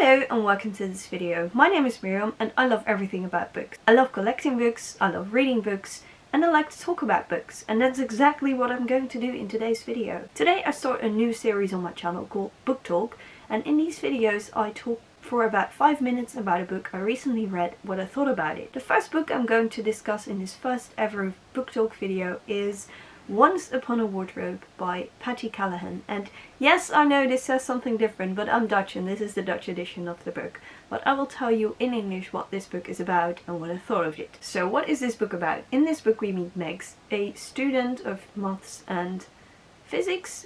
Hello and welcome to this video. My name is Miriam and I love everything about books. I love collecting books, I love reading books, and I like to talk about books, and that's exactly what I'm going to do in today's video. Today I start a new series on my channel called Book Talk, and in these videos I talk for about 5 minutes about a book I recently read, what I thought about it. The first book I'm going to discuss in this first ever Book Talk video is Once Upon a Wardrobe by Patty Callahan. And yes, I know this says something different, but I'm Dutch and this is the Dutch edition of the book. But I will tell you in English what this book is about and what I thought of it. So what is this book about? In this book we meet Megs, a student of maths and physics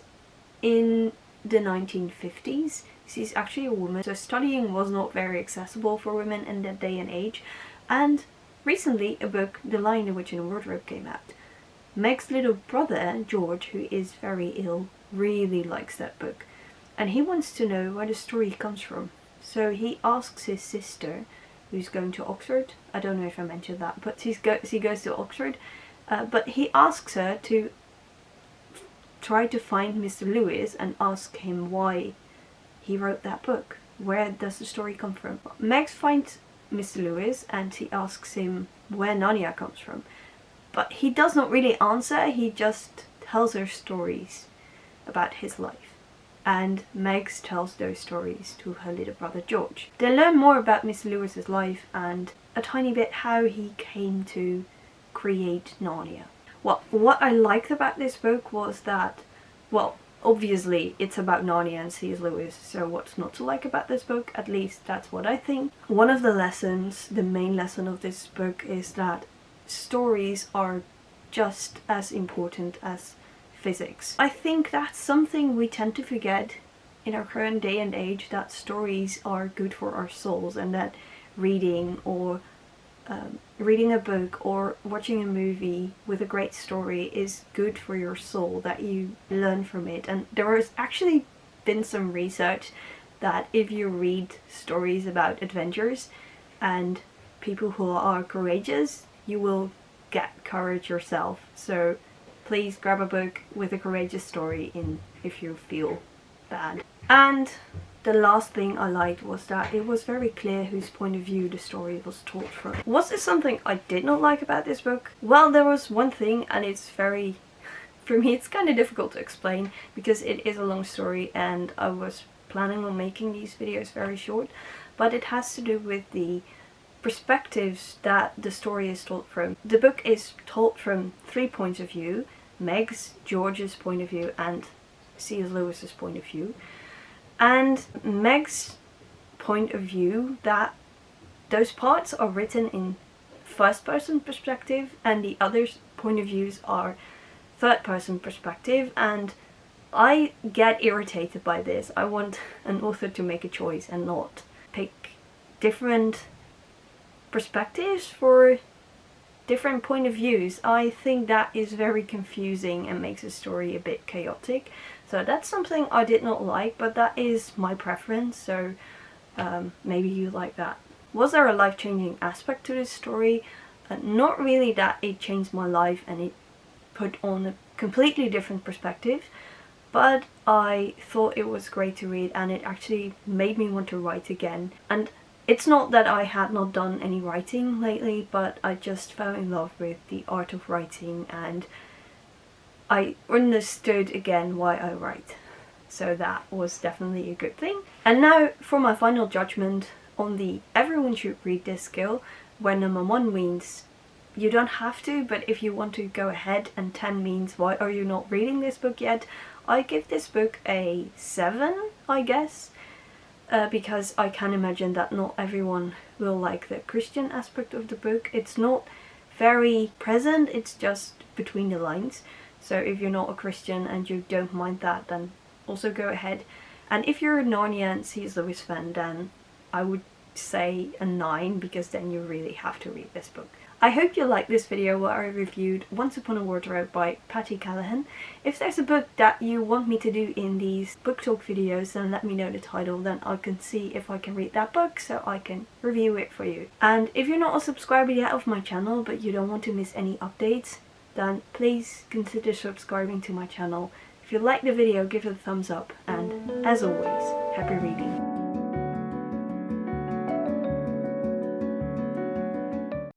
in the 1950s. She's actually a woman, so studying was not very accessible for women in that day and age. And recently a book, The Lion, the Witch and the Wardrobe, came out. Meg's little brother, George, who is very ill, really likes that book. And he wants to know where the story comes from. So he asks his sister, who's going to Oxford. I don't know if I mentioned that, but she goes to Oxford. But he asks her to try to find Mr. Lewis and ask him why he wrote that book. Where does the story come from? Meg finds Mr. Lewis and he asks him where Narnia comes from. But he does not really answer, he just tells her stories about his life. And Megs tells those stories to her little brother George. They learn more about Mr. Lewis's life and a tiny bit how he came to create Narnia. Well, what I liked about this book was that, well, obviously it's about Narnia and C.S. Lewis, so what's not to like about this book? At least that's what I think. One of the lessons, the main lesson of this book, is that stories are just as important as physics. I think that's something we tend to forget in our current day and age, that stories are good for our souls, and that reading or reading a book or watching a movie with a great story is good for your soul, that you learn from it. And there has actually been some research that if you read stories about adventures and people who are courageous, you will get courage yourself. So please grab a book with a courageous story in if you feel bad. And the last thing I liked was that it was very clear whose point of view the story was told from. Was there something I did not like about this book? Well, there was one thing, and it's very, for me it's kind of difficult to explain because it is a long story and I was planning on making these videos very short, but it has to do with the perspectives that the story is told from. The book is told from 3 points of view: Meg's, George's point of view and C.S. Lewis's point of view. And Meg's point of view, that those parts are written in first person perspective and the other's point of views are third person perspective, and I get irritated by this. I want an author to make a choice and not pick different perspectives for different point of views. I think that is very confusing and makes a story a bit chaotic. So that's something I did not like, but that is my preference, so maybe you like that. Was there a life-changing aspect to this story? Not really that it changed my life and it put on a completely different perspective, but I thought it was great to read and it actually made me want to write again. And it's not that I had not done any writing lately, but I just fell in love with the art of writing and I understood again why I write. So that was definitely a good thing. And now for my final judgment on the everyone should read this skill, where number 1 means you don't have to, but if you want to, go ahead, and 10 means why are you not reading this book yet. I give this book a 7, I guess. Because I can imagine that not everyone will like the Christian aspect of the book. It's not very present, it's just between the lines. So if you're not a Christian and you don't mind that, then also go ahead. And if you're a Narnia and C.S. Lewis fan, then I would say a 9, because then you really have to read this book. I hope you liked this video where I reviewed Once Upon a Wardrobe by Patty Callahan. If there's a book that you want me to do in these book talk videos, then let me know the title, then I can see if I can read that book so I can review it for you. And if you're not a subscriber yet of my channel but you don't want to miss any updates, then please consider subscribing to my channel. If you like the video, give it a thumbs up, and as always, happy reading.